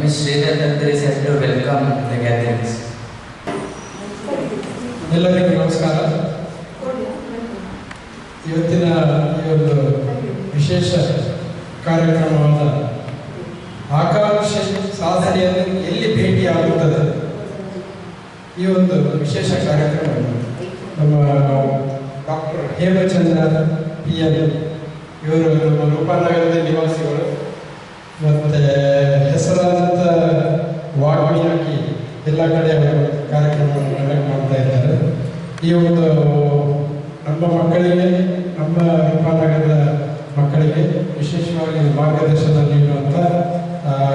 Ms. Sridhar Tantri is to welcome the gatherings. ಎಲ್ಲರಿಗೂ ನಮಸ್ಕಾರ. ಇವತ್ತಿನ ಈ ಒಂದು ವಿಶೇಷ ಕಾರ್ಯಕ್ರಮವಾದ ಆಕಾಂಕ್ಷೆ ಸಾಧನೆಯನ್ನು ಎಲ್ಲಿ ಭೇಟಿಯಾಗುತ್ತದೆ ಈ ಒಂದು ವಿಶೇಷ ಕಾರ್ಯಕ್ರಮ ನಮ್ಮ ಡಾಕ್ಟರ್ ಹೇಮಚಂದ್ರ PN ಇವರು ನಮ್ಮ ರೂಪನಗರದ ನಿವಾಸಿಗಳು ಮತ್ತು ಹೆಸರಾದಂಥ ವಾಗ್ಮಿಯಾಗಿ ಎಲ್ಲ ಕಡೆ ಅವರು ಕಾರ್ಯಕ್ರಮವನ್ನು ಕಂಡಕ್ಟ್ ಮಾಡ್ತಾ ಇದ್ದಾರೆ. ಈ ಒಂದು ನಮ್ಮ ಮಕ್ಕಳಿಗೆ, ನಮ್ಮ ರೂಪನಗರದ ಮಕ್ಕಳಿಗೆ ವಿಶೇಷವಾಗಿ ಮಾರ್ಗದರ್ಶನ ನೀಡುವಂಥ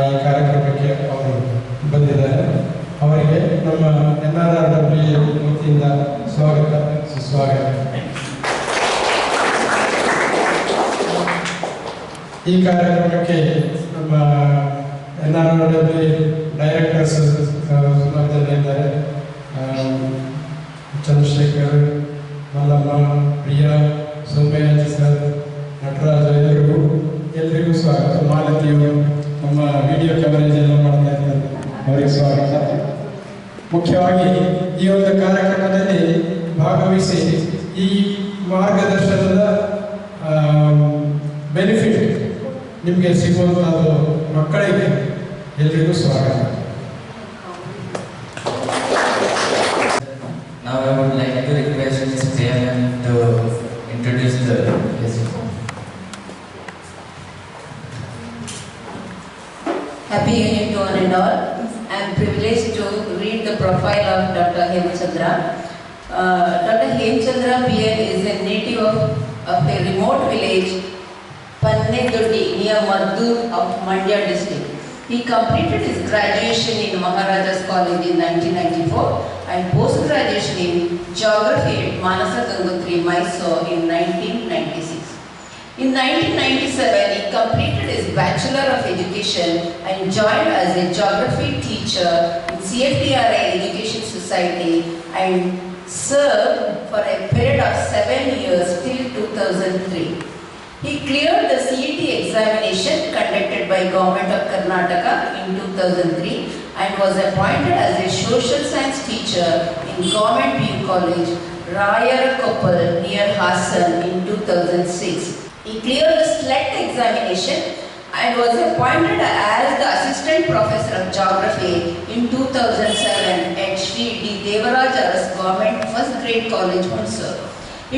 ಈ ಕಾರ್ಯಕ್ರಮಕ್ಕೆ ಅವರು ಬಂದಿದ್ದಾರೆ. ಅವರಿಗೆ ನಮ್ಮ NRRW ವತಿಯಿಂದ ಸ್ವಾಗತ, ಸುಸ್ವಾಗತ. ಈ ಕಾರ್ಯಕ್ರಮಕ್ಕೆ ನಮ್ಮ NRRW ಡೈರೆಕ್ಟರ್ಸ್ ಸುಮಾರು ಜನ ಇದ್ದಾರೆ. ಚಂದ್ರಶೇಖರ್, ಮಲ್ಲಮ್ಮ, ಪ್ರಿಯಾ, ಸೌಮ್ಯಾಜಿ ಸರ್, ನಟರಾಜ, ಎಲ್ರಿಗೂ ಸ್ವಾಗತ. ಮಾಲತಿಯವರು ನಮ್ಮ ವಿಡಿಯೋ ಕವರೇಜ್ ಎಲ್ಲ ಮಾಡ್ತಾ ಇದ್ದಾರೆ, ಅವರಿಗೆ ಸ್ವಾಗತ. ಮುಖ್ಯವಾಗಿ ಈ ಒಂದು ಕಾರ್ಯಕ್ರಮದಲ್ಲಿ ಭಾಗವಹಿಸಿ ಈ ಮಾರ್ಗದರ್ಶನದ ಬೆನಿಫಿಟ್ ನಿಮಗೆ ಸಿಗುವಂಥದ್ದು ಮಕ್ಕಳಿಗೆ ಎಲ್ರಿಗೂ ಸ್ವಾಗತ. Now I would like to request Ms. Chairman to introduce the lesson. Happy Union to one and all. I am privileged to read the profile of Dr. Hemachandra. Dr. Hemachandra PN is a native of a remote village, Pannedoddi, near Maddur of Mandya district. He completed his graduation in Maharajas College in 1994 and post-graduation in Geography at Manasa Gangotri, Mysore in 1996. In 1997, he completed his Bachelor of Education and joined as a Geography teacher in CFTRI Education Society and served for a period of 7 years till 2003. He cleared the CET examination conducted by Government of Karnataka in 2003 and was appointed as a social science teacher in Government PU College, Rayarakoppal near Hassan in 2006. He cleared the SLET examination and was appointed as the Assistant Professor of Geography in 2007 at Sri D. Devaraj Aras Government First Grade College, Mysore.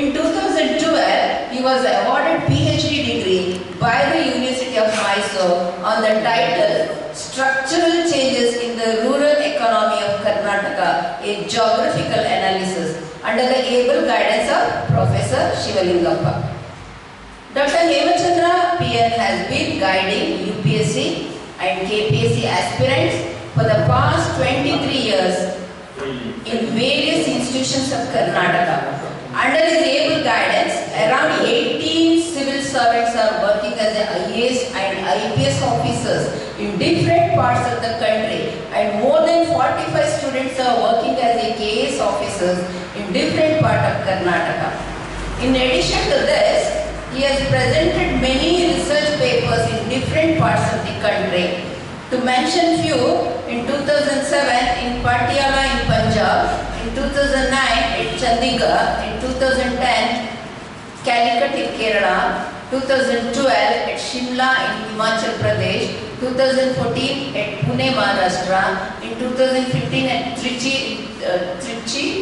In 2012, he was awarded PhD degree by the University of Mysore on the title Structural Changes in the Rural Economy of Karnataka, a Geographical Analysis, under the able guidance of Professor Shivalingappa. Dr. Hemachandra PN has been guiding UPSC and KPSC aspirants for the past 23 years in various institutions of Karnataka. Under his able guidance, around 18 civil servants are working as IAS and IPS officers in different parts of the country, and more than 45 students are working as KS officers in different parts of Karnataka. In addition to this, he has presented many research papers in different parts of the country. To mention few, in 2007 in Patiala in Punjab, in 2009 at Chandigarh, in 2010 Calicut in Kerala, 2012 at Shimla in Himachal Pradesh, 2014 at Pune, Maharashtra, in 2015 at Trichy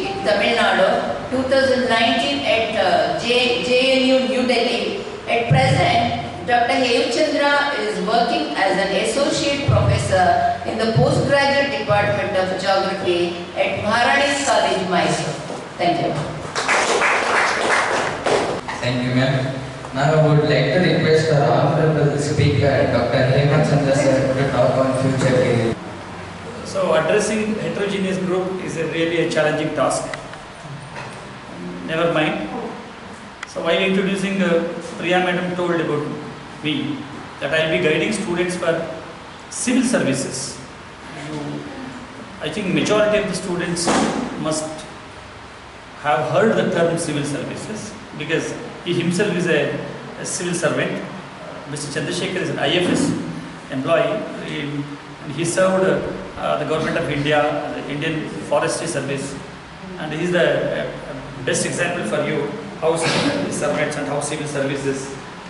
in Tamil Nadu, 2019 at JNU New Delhi. At present, Dr. Hemachandra is working as an associate professor in the postgraduate department of geography at Maharani's College, Mysore. Thank you. Thank you, ma'am. Now I would like to request our honorable speaker, Dr. Hemachandra sir, to talk on future career. So addressing heterogeneous group is really a challenging task. Never mind. So while introducing Priya madam told about me that I will be guiding students for civil services. I think majority of the students must have heard the term civil services because he himself is a civil servant. Mr. Chandrasekhar is an IFS employee. And he served the government of India, the Indian Forestry Service, and he is the best example for you how civil servants and how civil services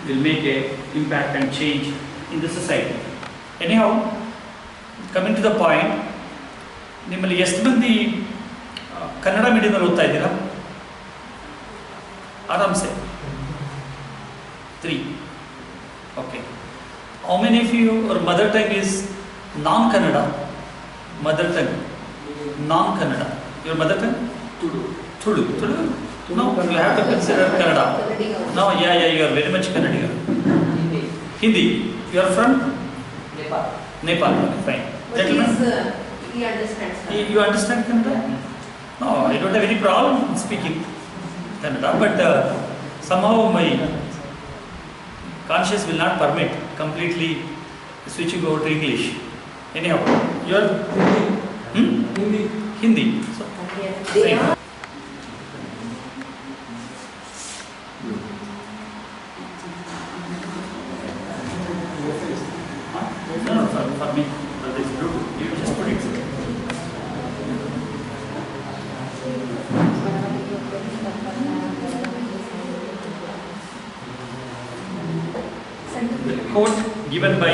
will make a impact and change in the society. Anyhow, coming to the point, ನಿಮ್ಮಲ್ಲಿ ಎಷ್ಟು ಮಂದಿ ಕನ್ನಡ ಮೀಡಿಯಮಲ್ಲಿ ಓದ್ತಾ ಇದ್ದೀರಾ? ಆರಾಮ್ಸೆ 3. Okay. How many of you, your mother tongue is non-Kannada? Mother tongue, non-Kannada. Your mother tongue? Tudu. No, you have to consider Kannada. No, yeah, you are very much Kannadiga. Hindi. You are from? Nepal. Fine. Gentlemen? He understands. You understand Kannada? No, I don't have any problem in speaking Kannada, but somehow my conscience will not permit completely switching over to English. Anyhow, you are Hindi. So, They same. are No, for me, for this group, you just put it. The quote given by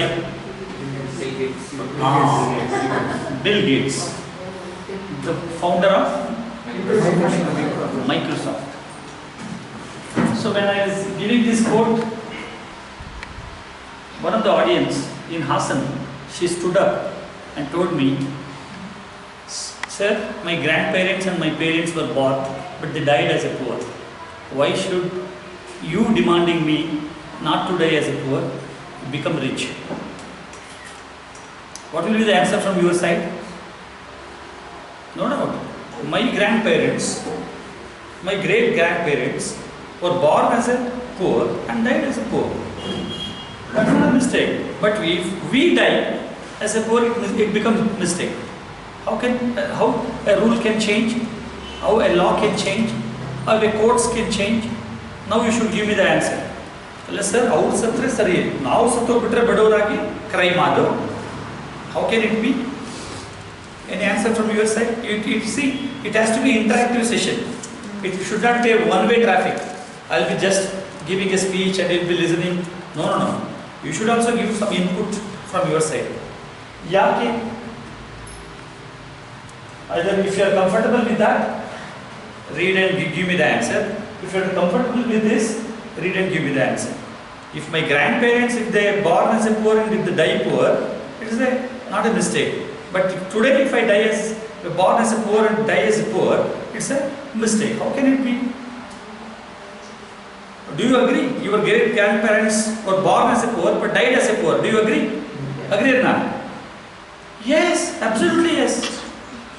Bill Gates, the founder of Microsoft. So when I was giving this quote, one of the audience in Hassan, she stood up and told me, "Sir, my grandparents and my parents were born, but they died as a poor. Why should you demanding me not to die as a poor, become rich?" What will be the answer from your side? No doubt. My grandparents, my great grandparents were born as a poor and died as a poor. That's not a mistake. But if we die as a poor, it becomes a mistake. How a rule can change? How a law can change? How the courts can change? Now you should give me the answer. Let's sir, our satre sari. Now sato bitre badoragi crime ado. How can it be? Any answer from your side? See, it has to be interactive session. It should not be a one-way traffic. I'll be just giving a speech and you'll be listening. No. You should also give some input from your side. Yaki, either if you are comfortable with that, read and give me the answer. If you are comfortable with this, read and give me the answer. If my grandparents, if they are born as a poor and if they die poor, it is not a mistake. But today if I die as born as a poor and die as a poor, it's a mistake. How can it be? Do you agree? Your great grandparents were born as a poor but died as a poor. Do you agree? Agree or not? Yes, absolutely yes.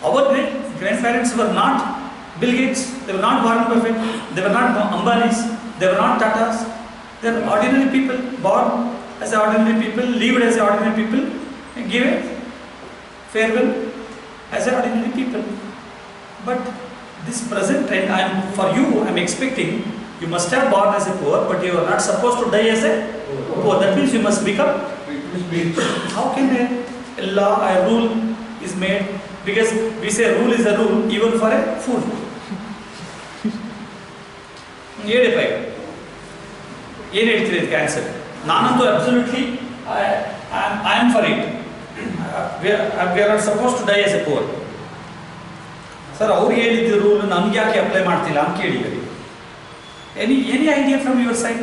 Our great grandparents were not Bill Gates, they were not Warren Buffett, they were not Ambanis, they were not Tatas. They are ordinary people, born as ordinary people, lived as ordinary people, and give a farewell as ordinary people. But this present trend, for you, I am expecting you must have born as a poor, but you are not supposed to die as a poor. That means you must become. How can a law, a rule is made? Because we say a rule is a rule even for a fool. ಏನು ಹೇಳ್ತೀರಿ ಇದಕ್ಕೆ answer? ನಾನಂತೂ absolutely I am for it. We are not suppose to die as a poor. Sir ಅವ್ರು ಹೇಳಿದ್ದು rule ನಮ್ಗೆ ಯಾಕೆ apply ಮಾಡ್ತಿಲ್ಲ ಅಂತ ಕೇಳಿದ್ದೀರಿ. Any idea from your side?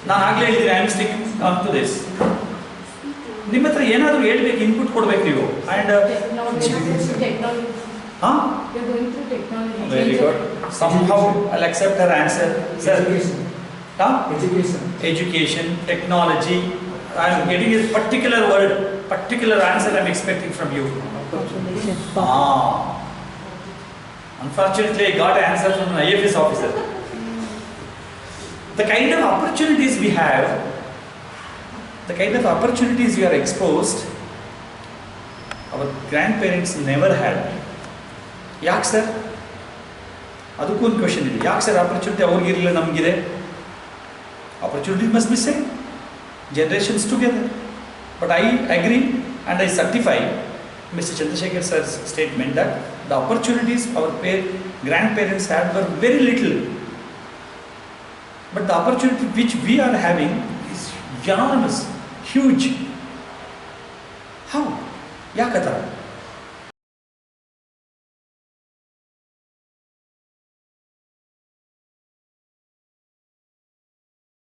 ನಾನು ಆಗಲೇ ಹೇಳಿದ್ದೀನಿ I am sticking on to this. ನಿಮ್ಮ ಹತ್ರ ಏನಾದರೂ ಹೇಳ್ಬೇಕು, ಇನ್ಪುಟ್ ಕೊಡ್ಬೇಕು ನೀವು. ಆ್ಯಂಡ್ ಹಾಂ, very good. somehow I'll accept her answer. Sir, education, technology. I am getting a particular word, particular answer I am expecting from you. Unfortunately, I got an answer from an IFS officer. The kind of opportunities we have, the kind of opportunities we are exposed, our grandparents never had. Yak sir? ಅದಕ್ಕೂ ಒಂದು question ಇದೆ. ಯಾಕೆ sir opportunity ಅವ್ರಿಗಿರಲಿಲ್ಲ ನಮಗಿದೆ? Opportunity must be same, generations together. But I agree and I certify Mr. Chandrasekhar sir's statement that the opportunities our grandparents had were very little. But the opportunity which we are having is enormous, huge. How? Yakathara.